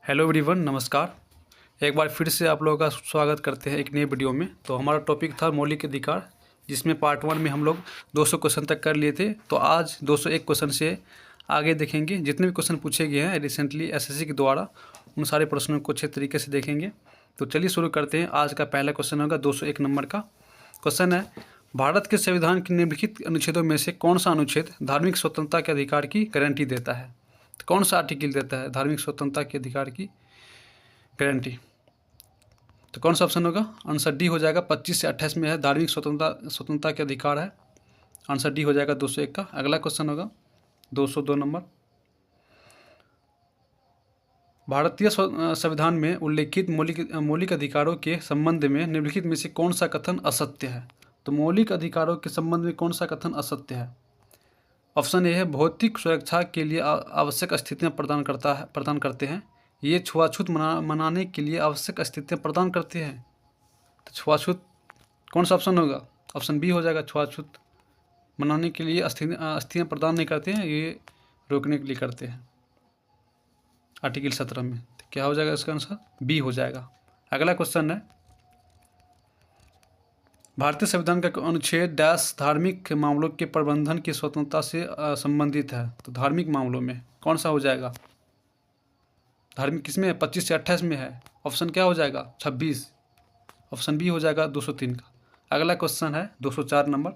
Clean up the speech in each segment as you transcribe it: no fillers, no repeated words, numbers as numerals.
Hello everyone, नमस्कार। एक बार फिर से आप लोगों का स्वागत करते हैं एक नए वीडियो में। तो हमारा टॉपिक था मौलिक अधिकार, जिसमें पार्ट 1 में हम लोग 200 क्वेश्चन तक कर लिए थे। तो आज 201 क्वेश्चन से आगे देखेंगे। जितने भी क्वेश्चन पूछे गए हैं रिसेंटली एसएससी के द्वारा, उन सारे प्रश्नों को अच्छे तरीके से देखेंगे। तो चलिए शुरू करते हैं। आज का पहला क्वेश्चन होगा 201 नंबर का। क्वेश्चन है, भारत के संविधान के निम्नलिखित अनुच्छेदों में से कौन सा अनुच्छेद धार्मिक स्वतंत्रता के अधिकार की गारंटी देता है? तो कौन सा आर्टिकल देता है धार्मिक स्वतंत्रता के अधिकार की गारंटी? तो कौन सा ऑप्शन होगा? आंसर डी हो जाएगा। 25 से 28 में है, धार्मिक स्वतंत्रता के अधिकार है। आंसर डी हो जाएगा 201 का। अगला क्वेश्चन होगा 202 नंबर। भारतीय संविधान में उल्लेखित मौलिक अधिकारों के संबंध में निम्नलिखित में से कौन सा कथन असत्य है? तो मौलिक अधिकारों के संबंध में कौन सा कथन असत्य है? ऑप्शन ए है, भौतिक सुरक्षा के लिए आवश्यक स्थितियां प्रदान करते हैं। ये छुआछूत मनाने के लिए आवश्यक स्थितियां प्रदान करते हैं। तो छुआछूत कौन सा ऑप्शन होगा? ऑप्शन बी हो जाएगा। छुआछूत मनाने के लिए स्थितियां प्रदान नहीं करते हैं, ये रोकने के लिए करते हैं। आर्टिकल 17 में तो क्या हो जाएगा इसका आंसर? बी हो जाएगा। अगला क्वेश्चन है, भारतीय संविधान का अनुच्छेद डैश धार्मिक मामलों के प्रबंधन की स्वतंत्रता से संबंधित है। तो धार्मिक मामलों में कौन सा हो जाएगा? धार्मिक किसमें है? 25 से 28 में है। ऑप्शन क्या हो जाएगा? 26। ऑप्शन बी हो जाएगा 203 का। अगला क्वेश्चन है 204 नंबर।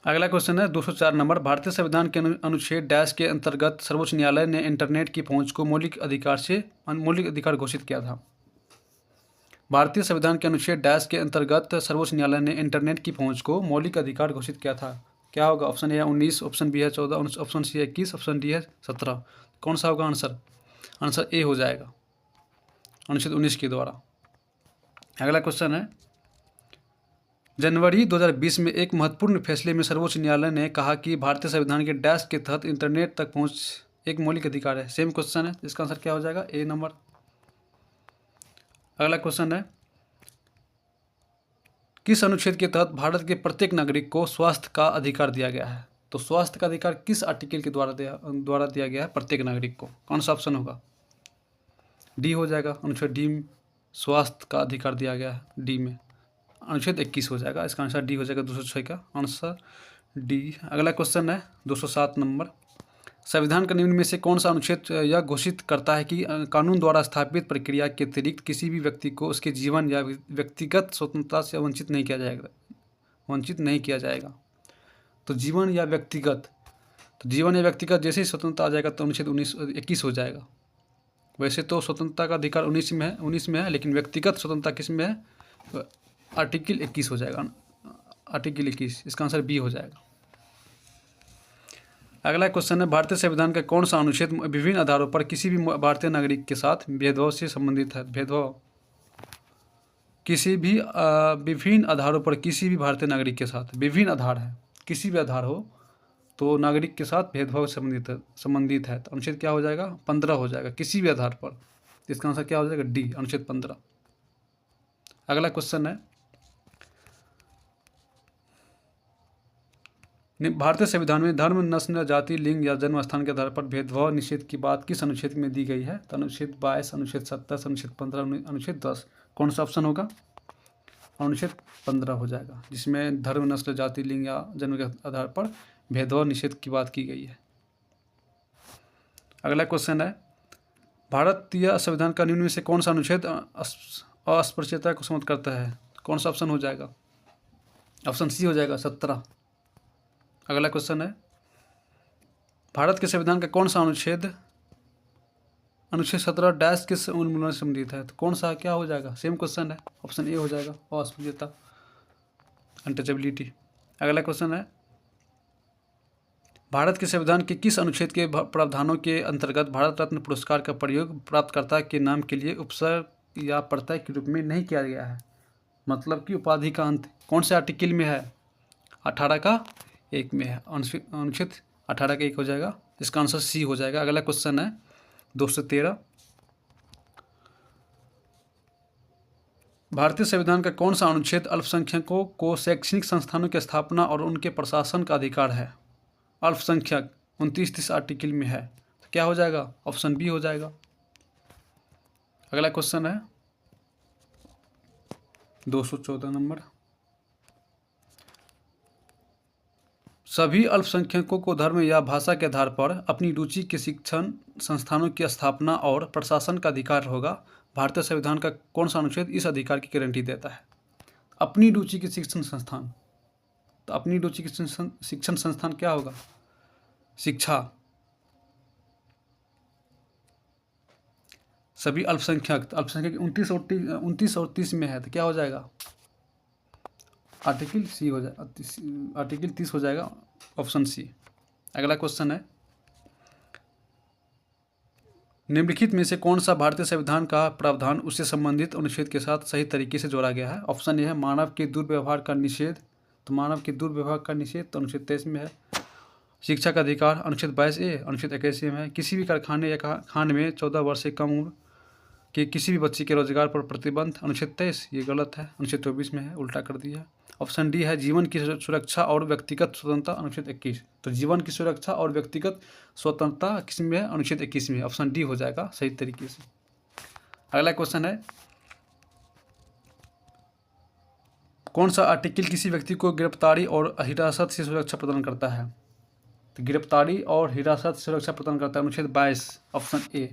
अगला क्वेश्चन है 204 नंबर। भारतीय संविधान के अनुच्छेद डैश के अंतर्गत सर्वोच्च न्यायालय ने इंटरनेट की पहुंच को मौलिक अधिकार घोषित किया था। भारतीय संविधान के अनुच्छेद डैश के अंतर्गत सर्वोच्च न्यायालय ने इंटरनेट की पहुंच को मौलिक अधिकार घोषित किया था। क्या होगा? ऑप्शन ए है 19, ऑप्शन बी है 14, ऑप्शन सी है 21, ऑप्शन डी है 17। कौन सा होगा आंसर? आंसर ए हो जाएगा, अनुच्छेद 19 के द्वारा। अगला क्वेश्चन है, जनवरी 2020 में एक महत्वपूर्ण फैसले में सर्वोच्च न्यायालय ने कहा कि भारतीय संविधान के डैश के तहत इंटरनेट तक पहुंच एक मौलिक अधिकार है। सेम क्वेश्चन है, इसका आंसर क्या हो जाएगा? ए नंबर। अगला क्वेश्चन है, किस अनुच्छेद के तहत भारत के प्रत्येक नागरिक को स्वास्थ्य का अधिकार दिया गया है? तो स्वास्थ्य का अधिकार किस आर्टिकल के द्वारा दिया गया है प्रत्येक नागरिक को? कौन सा ऑप्शन होगा? डी हो जाएगा। अनुच्छेद डी में स्वास्थ्य का अधिकार दिया गया है, डी में अनुच्छेद 21 हो जाएगा। इसका आंसर डी हो जाएगा। 206 का आंसर डी। अगला क्वेश्चन है 207 नंबर। संविधान का निम्न में से कौन सा अनुच्छेद यह घोषित करता है कि कानून द्वारा स्थापित प्रक्रिया के अतिरिक्त किसी भी व्यक्ति को उसके जीवन या व्यक्तिगत स्वतंत्रता से वंचित नहीं किया जाएगा? तो जीवन या व्यक्तिगत, तो जीवन या व्यक्तिगत जैसे ही स्वतंत्रता आ जाएगा तो अनुच्छेद 21 हो जाएगा। वैसे तो स्वतंत्रता का अधिकार 19 में है, लेकिन व्यक्तिगत स्वतंत्रता किस में है? आर्टिकल 21 हो जाएगा। आर्टिकल 21, इसका आंसर बी हो जाएगा। अगला क्वेश्चन है, भारतीय संविधान का कौन सा अनुच्छेद विभिन्न आधारों पर किसी भी भारतीय नागरिक के साथ भेदभाव से संबंधित है? भेदभाव किसी भी विभिन्न आधारों पर किसी भी भारतीय नागरिक के साथ, विभिन्न आधार है, किसी भी आधार हो तो नागरिक के साथ भेदभाव संबंधित है। तो अनुच्छेद क्या हो जाएगा? 15 हो जाएगा, किसी भी आधार पर। इसका आंसर क्या हो जाएगा? डी, अनुच्छेद 15। अगला क्वेश्चन है, भारतीय संविधान में धर्म, नस्ल, जाति, लिंग या जन्म स्थान के आधार पर भेदभाव निषेध की बात किस अनुच्छेद में दी गई है? तो अनुच्छेद 22, अनुच्छेद 27, अनुच्छेद 15, अनुच्छेद 10। कौन सा ऑप्शन होगा? अनुच्छेद 15 हो जाएगा, जिसमें धर्म, नस्ल, जाति, लिंग या जन्म के आधार पर भेदभाव निषेध की बात की गई है। अगला क्वेश्चन है, भारतीय संविधान का निम्न में से कौन सा अनुच्छेद अस्पृश्यता को समाप्त करता है? कौन सा ऑप्शन हो जाएगा? ऑप्शन सी हो जाएगा, 17। अगला क्वेश्चन है, भारत के संविधान का कौन सा अनुच्छेद 17 डैश किस उन्मूलन से संबंधित है? तो कौन सा क्या हो जाएगा? सेम क्वेश्चन है, ऑप्शन ए हो जाएगा, अस्पृश्यता, अनटचेबिलिटी। अगला क्वेश्चन है, भारत के संविधान के किस अनुच्छेद के प्रावधानों के अंतर्गत भारत रत्न पुरस्कार का प्रयोग प्राप्तकर्ता के नाम के लिए उपसर्ग या प्रत्यय के रूप में नहीं किया गया है? मतलब कि उपाधि का अंत कौन से आर्टिकल में है? 18 का 1 में है। अनुच्छेद 18 का 1 हो जाएगा। इसका आंसर सी हो जाएगा। अगला क्वेश्चन है 213। भारतीय संविधान का कौन सा अनुच्छेद अल्पसंख्यकों को शैक्षणिक संस्थानों की स्थापना और उनके प्रशासन का अधिकार है? अल्पसंख्यक 29-30 आर्टिकल में है। तो क्या हो जाएगा? ऑप्शन बी हो जाएगा। अगला क्वेश्चन है 214 नंबर। सभी अल्पसंख्यकों को धर्म या भाषा के आधार पर अपनी रुचि के शिक्षण संस्थानों की स्थापना और प्रशासन का अधिकार होगा। भारतीय संविधान का कौन सा अनुच्छेद इस अधिकार की गारंटी देता है? अपनी रुचि के शिक्षण संस्थान, तो अपनी रुचि के शिक्षण संस्थान क्या होगा? शिक्षा। सभी अल्पसंख्यक 29 और 30 में है, तो क्या हो जाएगा? आर्टिकल सी हो जाएगा, आर्टिकल 30 हो जाएगा, ऑप्शन सी। अगला क्वेश्चन है निम्नलिखित में से कौन सा भारतीय संविधान का प्रावधान उससे संबंधित अनुच्छेद के साथ सही तरीके से जोड़ा गया है? ऑप्शन ए है मानव के दुर्व्यवहार का निषेध, तो मानव के दुर्व्यवहार का निषेध तो अनुच्छेद 23 में है। शिक्षा का अधिकार अनुच्छेद 22A, अनुच्छेद 21 में है। किसी भी कारखाने या खान में 14 वर्ष से कम उम्र के किसी भी बच्चे के रोजगार पर प्रतिबंध, अनुच्छेद 23, ये गलत है, अनुच्छेद 24 में है, उल्टा कर दिया। ऑप्शन डी है जीवन की सुरक्षा और व्यक्तिगत स्वतंत्रता, अनुच्छेद 21, तो जीवन की सुरक्षा और व्यक्तिगत स्वतंत्रता किस में है? अनुच्छेद 21 में। ऑप्शन डी हो जाएगा सही तरीके से। अगला क्वेश्चन है कौन सा आर्टिकल किसी व्यक्ति को गिरफ्तारी और हिरासत से सुरक्षा प्रदान करता है? तो गिरफ्तारी और हिरासत से सुरक्षा प्रदान करता है अनुच्छेद 22, ऑप्शन ए।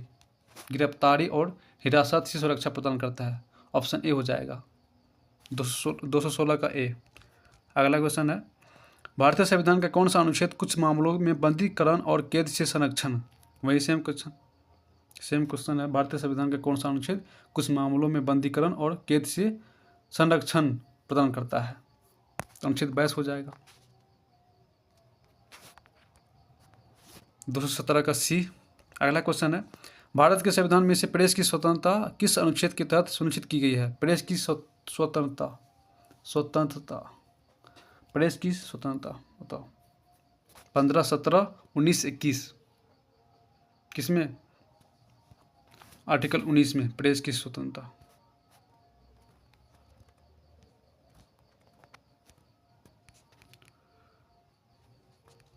गिरफ्तारी और हिरासत से सुरक्षा प्रदान करता है, ऑप्शन ए हो जाएगा 216 का ए। अगला क्वेश्चन है भारतीय संविधान का कौन सा अनुच्छेद कुछ मामलों में बंदीकरण और कैद से संरक्षण, वही सेम क्वेश्चन है, भारतीय संविधान का कौन सा अनुच्छेद कुछ मामलों में बंदीकरण और कैद से संरक्षण प्रदान करता है? अनुच्छेद 22 हो जाएगा 217 का सी। अगला क्वेश्चन है भारत के संविधान में से प्रेस की स्वतंत्रता किस अनुच्छेद के तहत सुनिश्चित की गई है? प्रेस की स्वतंत्रता प्रेस की स्वतंत्रता बताओ। 15, 17, 19, 21 किसमें? आर्टिकल 19 में प्रेस की स्वतंत्रता।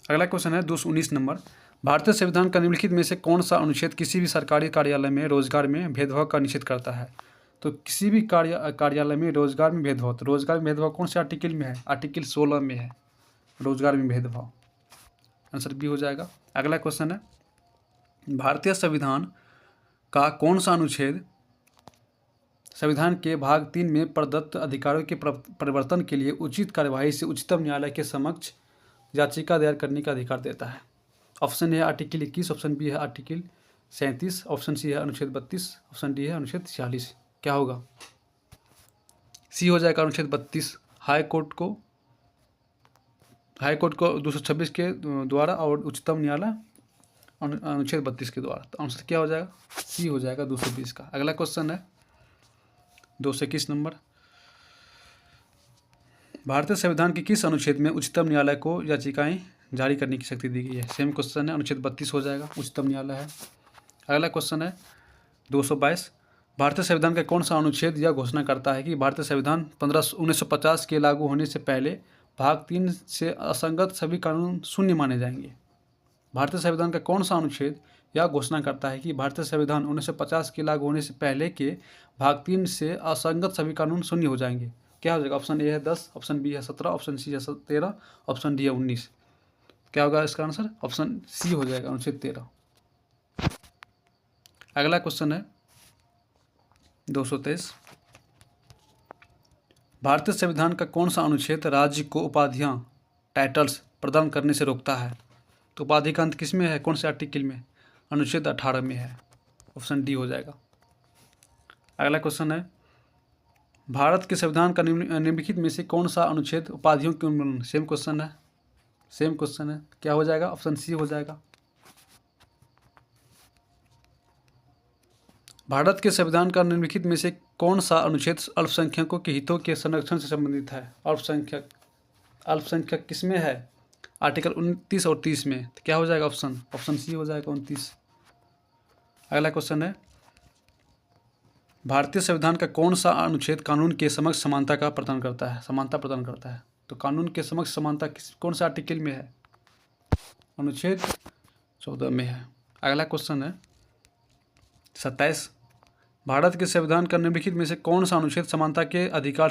अगला क्वेश्चन है 219 नंबर। भारतीय संविधान का निम्नलिखित में से कौन सा अनुच्छेद किसी भी सरकारी कार्यालय में रोजगार में भेदभाव का निषेध करता है? तो किसी भी कार्यालय में रोजगार में भेदभाव, तो रोजगार में भेदभाव कौन से आर्टिकल में है? आर्टिकल 16 में है, रोजगार में भेदभाव, आंसर बी हो जाएगा। अगला क्वेश्चन है भारतीय संविधान का कौन सा अनुच्छेद संविधान के भाग 3 में प्रदत्त अधिकारों के परिवर्तन के लिए उचित कार्यवाही से उच्चतम न्यायालय के समक्ष याचिका दायर करने का अधिकार देता है? ऑप्शन ए है आर्टिकल 21, ऑप्शन बी है आर्टिकल 37, ऑप्शन सी है अनुच्छेद 32, ऑप्शन डी है अनुच्छेद 46। क्या होगा? सी हो जाएगा अनुच्छेद 32। हाई कोर्ट को 226 के द्वारा और उच्चतम न्यायालय अनुच्छेद 32 के द्वारा, तो आंसर क्या हो जाएगा? सी हो जाएगा 220 का। अगला क्वेश्चन है 221 नंबर। भारतीय संविधान के किस अनुच्छेद में उच्चतम न्यायालय को याचिकाएं जारी करने की शक्ति दी गई है? सेम क्वेश्चन है, अनुच्छेद 32 हो जाएगा, उच्चतम न्यायालय है। अगला क्वेश्चन है 222। भारतीय संविधान का कौन सा अनुच्छेद यह घोषणा करता है कि भारतीय संविधान 1950 के लागू होने से पहले भाग 3 से असंगत सभी कानून शून्य माने जाएंगे? भारतीय संविधान का कौन सा अनुच्छेद यह घोषणा करता है कि भारतीय संविधान 1950 के लागू होने से पहले के भाग 3 से असंगत सभी कानून शून्य हो जाएंगे? क्या हो जाएगा? ऑप्शन ए है 10, ऑप्शन बी है 17, ऑप्शन सी है 13, ऑप्शन डी है 19। क्या होगा इसका आंसर? ऑप्शन सी हो जाएगा अनुच्छेद 13। अगला क्वेश्चन है 223। भारतीय संविधान का कौन सा अनुच्छेद राज्य को उपाधियां टाइटल्स प्रदान करने से रोकता है? तो उपाधि का अंत किस में है? कौन से आर्टिकल में? अनुच्छेद 18 में है, ऑप्शन डी हो जाएगा। अगला क्वेश्चन है भारत के संविधान का निम्नलिखित में से कौन सा अनुच्छेद उपाधियों के उन्मूलन? सेम क्वेश्चन है, क्या हो जाएगा? ऑप्शन सी हो जाएगा। भारत के संविधान का निम्नलिखित में से कौन सा अनुच्छेद अल्पसंख्यकों के हितों के संरक्षण से संबंधित है? अल्पसंख्यक किस में है? आर्टिकल 29 और 30 में, तो क्या हो जाएगा? ऑप्शन सी हो जाएगा 29। अगला क्वेश्चन है भारतीय संविधान का कौन सा अनुच्छेद कानून के समक्ष समानता प्रदान करता है? तो कानून के समक्ष समानता कौन सा आर्टिकल में है? अनुच्छेद 14 में है। अगला क्वेश्चन है 27। भारत के संविधान का निम्नलिखित में से कौन सा अनुच्छेद समानता के अधिकार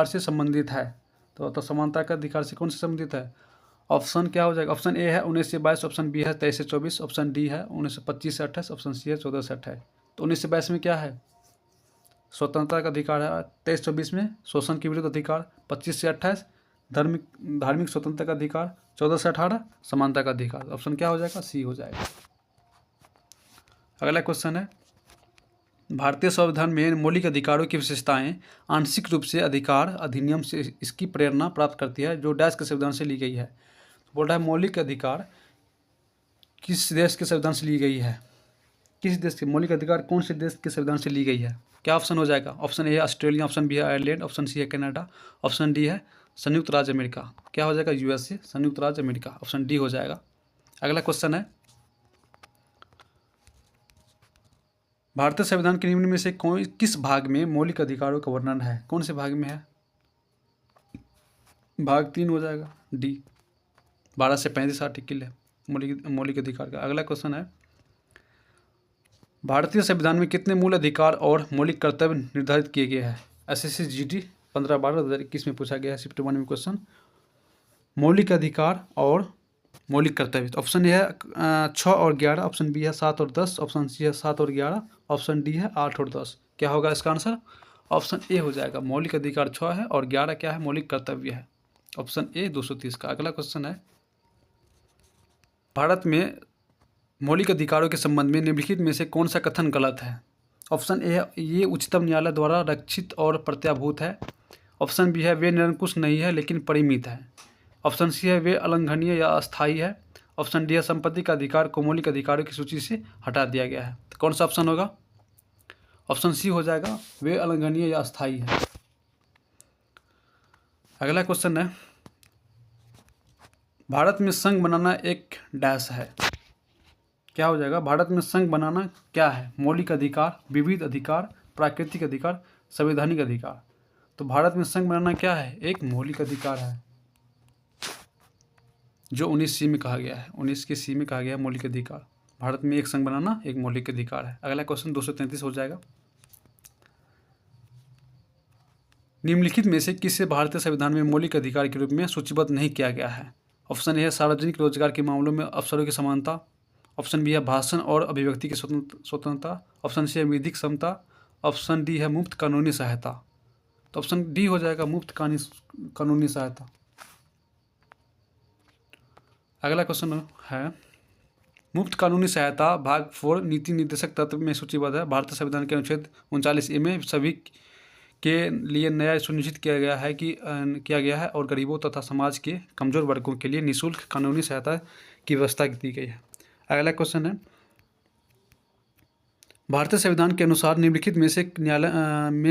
से संबंधित है? तो समानता का अधिकार से कौन से संबंधित है? ऑप्शन क्या हो जाएगा? ऑप्शन ए है 19 से 22, ऑप्शन बी है 23 से 24, ऑप्शन डी है 1925 से 28, ऑप्शन सी है 14 से 28। तो 19 से 22 में क्या है? स्वतंत्रता का अधिकार है। 23-24 में शोषण के विरुद्ध अधिकार। 25 से 28 धार्मिक स्वतंत्रता का अधिकार। 14 से 18 समानता का अधिकार। ऑप्शन क्या हो जाएगा? सी हो जाएगा। अगला क्वेश्चन है, भारतीय संविधान में मौलिक अधिकारों की विशेषताएं आंशिक रूप से अधिकार अधिनियम से इसकी प्रेरणा प्राप्त करती है, जो डैश के संविधान से ली गई है। तो बोल रहा है मौलिक अधिकार किस देश के संविधान से ली गई है? किस देश के मौलिक अधिकार कौन से देश के संविधान से ली गई है? क्या ऑप्शन हो जाएगा? ऑप्शन ए है ऑस्ट्रेलिया, ऑप्शन बी है आयरलैंड, ऑप्शन सी है कनाडा, ऑप्शन डी है संयुक्त राज्य अमेरिका। क्या हो जाएगा? यूएसए, संयुक्त राज्य अमेरिका। ऑप्शन डी हो जाएगा। अगला क्वेश्चन है, भारतीय संविधान के निम्न में से किस भाग में मौलिक अधिकारों का वर्णन है? कौन से भाग में है? भाग 3 हो जाएगा, डी। 12 से 35 आर्टिकल है मौलिक अधिकार का। अगला क्वेश्चन है, भारतीय संविधान में कितने मूल अधिकार और मौलिक कर्तव्य निर्धारित किए गए हैं? एसएससी जीडी 15/12/2021 में पूछा गया है शिफ्ट 1 में क्वेश्चन। मौलिक अधिकार और मौलिक कर्तव्य। ऑप्शन ए है 6 और 11, ऑप्शन बी है 7 और 10, ऑप्शन सी है 7 और 11, ऑप्शन डी है 8 और 10। क्या होगा इसका आंसर? ऑप्शन ए हो जाएगा। मौलिक अधिकार 6 है और 11 क्या है? मौलिक कर्तव्य है। ऑप्शन ए 230 का। अगला क्वेश्चन है, भारत में मौलिक अधिकारों के संबंध में निम्नलिखित में से कौन सा कथन गलत है? ऑप्शन ए है ये उच्चतम न्यायालय द्वारा रक्षित और प्रत्याभूत है। ऑप्शन बी है वे निरंकुश नहीं है लेकिन परिमित है। ऑप्शन सी है वे अलंघनीय या अस्थायी है। ऑप्शन डी है संपत्ति का अधिकार को मौलिक अधिकारों की सूची से हटा दिया गया है। तो कौन सा ऑप्शन होगा? ऑप्शन सी हो जाएगा, वे अलंघनीय या अस्थायी है। अगला क्वेश्चन है, भारत में संघ बनाना एक डैश है। क्या हो जाएगा? भारत में संघ बनाना क्या है? मौलिक अधिकार, विविध अधिकार, प्राकृतिक अधिकार, संवैधानिक अधिकार। तो भारत में संघ बनाना क्या है? एक मौलिक अधिकार है, जो 19C में कहा गया है। 19 के सी में कहा गया है मौलिक अधिकार। भारत में एक संघ बनाना एक मौलिक अधिकार है। अगला क्वेश्चन 233 हो जाएगा, निम्नलिखित में से किसे भारतीय संविधान में मौलिक अधिकार के रूप में सूचीबद्ध नहीं किया गया है? ऑप्शन ए है सार्वजनिक रोजगार के मामलों में अवसरों की समानता। ऑप्शन बी है भाषण और अभिव्यक्ति की स्वतंत्रता। ऑप्शन सी है विधिक समता। ऑप्शन डी है मुफ्त कानूनी सहायता। तो ऑप्शन डी हो जाएगा, मुफ्त कानूनी सहायता। अगला क्वेश्चन है, मुफ्त कानूनी सहायता भाग 4 नीति निर्देशक तत्व में सूचीबद्ध है। भारतीय संविधान के अनुच्छेद 39A में सभी के लिए न्याय सुनिश्चित किया गया है और गरीबों तथा समाज के कमजोर वर्गों के लिए निःशुल्क कानूनी सहायता की व्यवस्था की गई है। अगला क्वेश्चन है, भारतीय संविधान के अनुसार निम्नलिखित में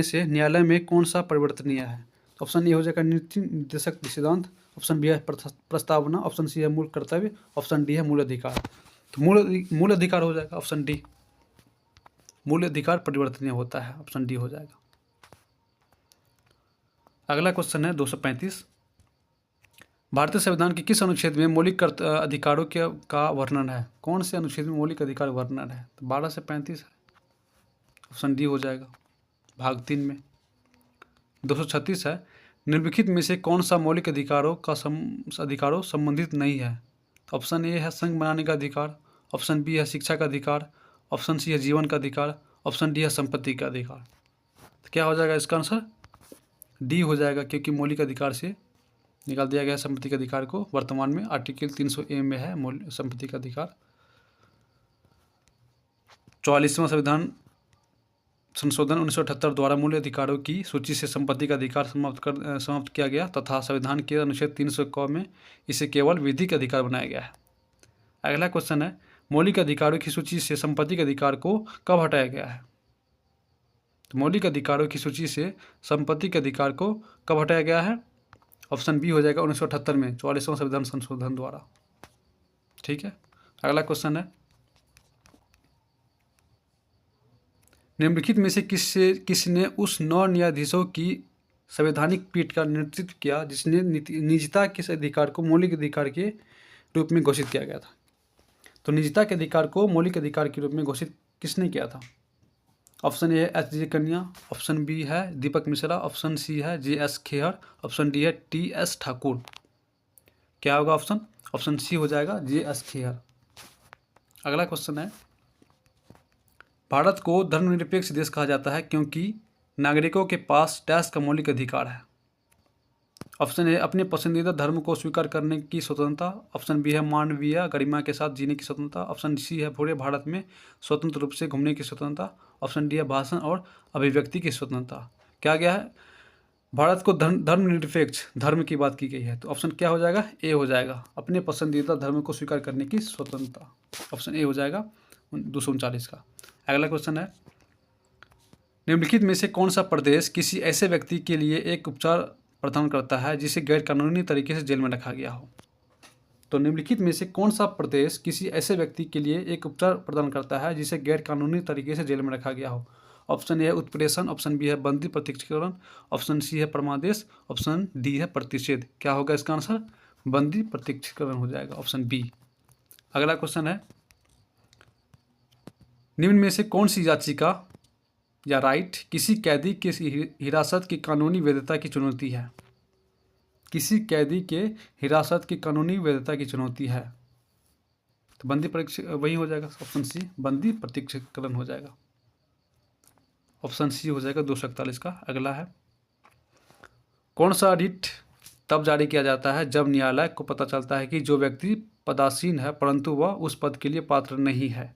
से न्यायालय में कौन सा परिवर्तनीय है? ऑप्शन ए हो जाएगा नीति निर्देशक सिद्धांत। ऑप्शन बी है प्रस्तावना। ऑप्शन सी है मूल कर्तव्य। ऑप्शन डी है मूल अधिकार। तो मूल अधिकार हो जाएगा, ऑप्शन डी। मूल अधिकार परिवर्तनीय होता है, ऑप्शन डी हो जाएगा। अगला क्वेश्चन है 235, भारतीय संविधान के किस अनुच्छेद में मौलिक अधिकारों का वर्णन है? कौन से अनुच्छेद में मौलिक अधिकार वर्णन है? तो 12 से 35 है, ऑप्शन डी हो जाएगा भाग 3 में। 236 है, निम्नलिखित में से कौन सा मौलिक अधिकारों संबंधित नहीं है? ऑप्शन ए है संघ बनाने का अधिकार। ऑप्शन बी है शिक्षा का अधिकार। ऑप्शन सी है जीवन का अधिकार। ऑप्शन डी है संपत्ति का अधिकार। तो क्या हो जाएगा इसका आंसर? डी हो जाएगा, क्योंकि मौलिक अधिकार से निकाल दिया गया संपत्ति के अधिकार को। वर्तमान में आर्टिकल 300A में है संपत्ति का अधिकार। 44वां संविधान संशोधन 1978 द्वारा मूल अधिकारों की सूची से संपत्ति का अधिकार समाप्त किया गया तथा संविधान के अनुच्छेद 300 में इसे केवल विधिक अधिकार बनाया गया है। अगला क्वेश्चन है, मौलिक अधिकारों की सूची से संपत्ति के अधिकार को कब हटाया गया है? तो मौलिक अधिकारों की सूची से संपत्ति के अधिकार को कब हटाया गया है? ऑप्शन बी हो जाएगा 1978 में 44वां संविधान संशोधन द्वारा। ठीक है। अगला क्वेश्चन है, निम्नलिखित में से किसने उस 9 न्यायाधीशों की संवैधानिक पीठ का नेतृत्व किया जिसने निजता के अधिकार को मौलिक अधिकार के रूप में घोषित किया गया था? तो निजता के अधिकार को मौलिक अधिकार के रूप में घोषित किसने किया था? ऑप्शन ए है एच.जी. कन्या, ऑप्शन बी है दीपक मिश्रा, ऑप्शन सी है जे.एस. खेहर, ऑप्शन डी है टी.एस. ठाकुर। क्या होगा ऑप्शन? ऑप्शन सी हो जाएगा जे.एस. खेहर। अगला क्वेश्चन है, भारत को धर्मनिरपेक्ष देश कहा जाता है क्योंकि नागरिकों के पास डैश का मौलिक अधिकार है। ऑप्शन ए अपने पसंदीदा धर्म को स्वीकार करने की स्वतंत्रता, ऑप्शन बी है मानवीय गरिमा के साथ जीने की स्वतंत्रता, ऑप्शन सी है पूरे भारत में स्वतंत्र रूप से घूमने की स्वतंत्रता, ऑप्शन डी है भाषण और अभिव्यक्ति की स्वतंत्रता। क्या गया है? भारत को धर्मनिरपेक्ष धर्म की बात की गई है, तो ऑप्शन क्या हो जाएगा? ए हो जाएगा, अपने पसंदीदा धर्म को स्वीकार करने की स्वतंत्रता। ऑप्शन ए हो जाएगा 239 का। अगला क्वेश्चन है, निम्नलिखित में से कौन सा प्रदेश किसी ऐसे व्यक्ति के लिए एक उपचार प्रदान करता है जिसे गैर कानूनी तरीके से जेल में रखा गया हो? तो निम्नलिखित में से कौन सा प्रदेश किसी ऐसे व्यक्ति के लिए एक उपचार प्रदान करता है जिसे गैर कानूनी तरीके से जेल में रखा गया हो? ऑप्शन ए है उत्प्रेषण, ऑप्शन बी है बंदी प्रत्यक्षीकरण, ऑप्शन सी है परमादेश, ऑप्शन डी है प्रतिषेध। क्या होगा इसका आंसर? बंदी प्रत्यक्षीकरण हो जाएगा, ऑप्शन बी। अगला क्वेश्चन है, निम्न में से कौन सी याचिका या राइट किसी कैदी के हिरासत की कानूनी वैधता की चुनौती है? किसी कैदी के हिरासत की कानूनी वैधता की चुनौती है, तो बंदी परीक्षा वही हो जाएगा, ऑप्शन सी बंदी प्रत्यक्षीकरण हो जाएगा, ऑप्शन सी हो जाएगा 241 का। अगला है, कौन सा रिट तब जारी किया जाता है जब न्यायालय को पता चलता है कि जो व्यक्ति पदासीन है परंतु वह उस पद के लिए पात्र नहीं है?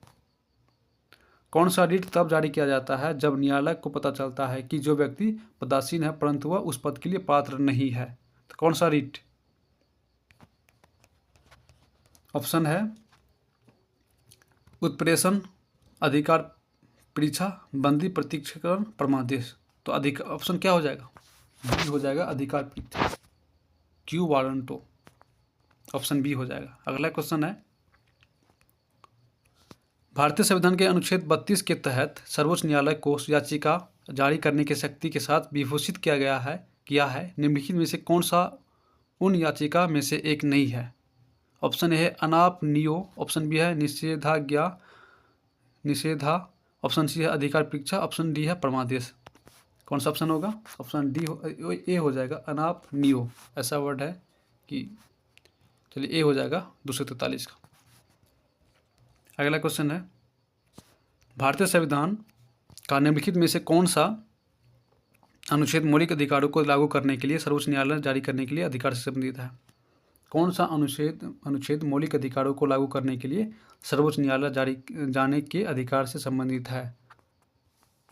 कौन सा रिट तब जारी किया जाता है जब न्यायालय को पता चलता है कि जो व्यक्ति पदासीन है परंतु वह उस पद के लिए पात्र नहीं है? तो कौन सा रिट? ऑप्शन है उत्प्रेषण, अधिकार परीक्षा, बंदी प्रत्यक्षीकरण, परमादेश। तो ऑप्शन क्या हो जाएगा? बी हो जाएगा अधिकार परीक्षा, क्यू वारंटो, ऑप्शन बी हो जाएगा। अगला क्वेश्चन है, भारतीय संविधान के अनुच्छेद 32 के तहत सर्वोच्च न्यायालय को याचिका जारी करने की शक्ति के साथ विभूषित किया है। निम्नलिखित में से कौन सा उन याचिका में से एक नहीं है? ऑप्शन ए है अनाप नियो, ऑप्शन बी है निषेधा, ऑप्शन सी है अधिकार परीक्षा, ऑप्शन डी है परमादेश। कौन सा ऑप्शन होगा? ऑप्शन डी ए हो जाएगा अनाप नियो, ऐसा वर्ड है कि चलिए ए हो जाएगा 243 का। अगला क्वेश्चन है, भारतीय संविधान का निम्नलिखित में से कौन सा अनुच्छेद मौलिक अधिकारों को लागू करने के लिए सर्वोच्च न्यायालय जारी करने के लिए अधिकार से संबंधित है? कौन सा अनुच्छेद मौलिक अधिकारों को लागू करने के लिए सर्वोच्च न्यायालय जाने के अधिकार से संबंधित है?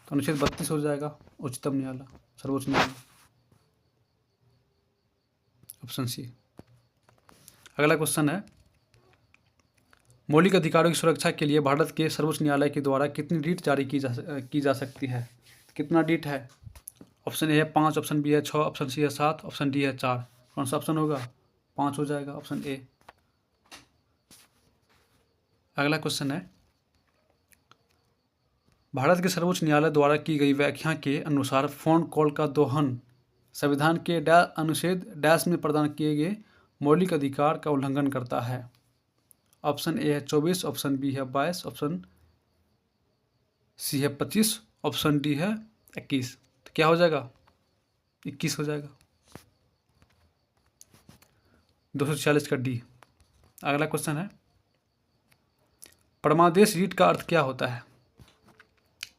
अनुच्छेद 32 हो जाएगा, उच्चतम न्यायालय, सर्वोच्च न्यायालय, ऑप्शन सी। अगला क्वेश्चन है, मौलिक अधिकारों की सुरक्षा के लिए भारत के सर्वोच्च न्यायालय के द्वारा कितनी रिट जारी की जा सकती है? कितना रिट है? ऑप्शन ए है 5, ऑप्शन बी है 6, ऑप्शन सी है 7, ऑप्शन डी है 4। कौन सा ऑप्शन होगा? 5 हो जाएगा, ऑप्शन ए। अगला क्वेश्चन है, भारत के सर्वोच्च न्यायालय द्वारा की गई व्याख्या के अनुसार फोन कॉल का दोहन संविधान के अनुच्छेद डैश में प्रदान किए गए मौलिक अधिकार का उल्लंघन करता है? ऑप्शन ए है 24, ऑप्शन बी है 22, ऑप्शन सी है 25, ऑप्शन डी है 21। तो क्या हो जाएगा? 21 हो जाएगा, 246 का डी। अगला क्वेश्चन है, परमादेश रिट का अर्थ क्या होता है?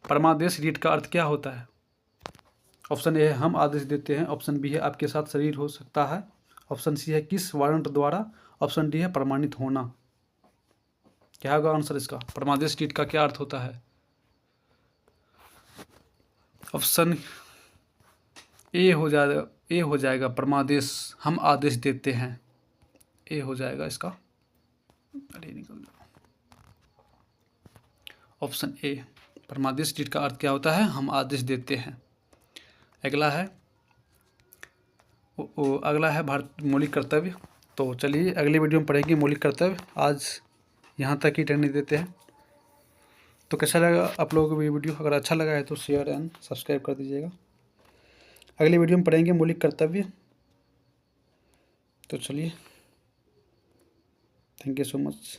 परमादेश रिट का अर्थ क्या होता है? ऑप्शन ए है हम आदेश देते हैं, ऑप्शन बी है आपके साथ शरीर हो सकता है, ऑप्शन सी है किस वारंट द्वारा, ऑप्शन डी है प्रमाणित होना। क्या होगा आंसर इसका? परमादेश रिट का क्या अर्थ होता है? ऑप्शन ए हो जाएगा परमादेश, हम आदेश देते हैं, ए हो जाएगा इसका। अरे निकल जाओ, ऑप्शन ए परमादेश रिट का अर्थ क्या होता है? हम आदेश देते हैं। अगला है भारत मौलिक कर्तव्य। तो चलिए अगली वीडियो में पढ़ेंगे मौलिक कर्तव्य। आज यहाँ तक ही ट्रेनिंग देते हैं। तो कैसा लगा आप लोगों को ये वीडियो? अगर अच्छा लगा है तो शेयर एंड सब्सक्राइब कर दीजिएगा। अगली वीडियो में पढ़ेंगे मौलिक कर्तव्य। तो चलिए, थैंक यू सो मच।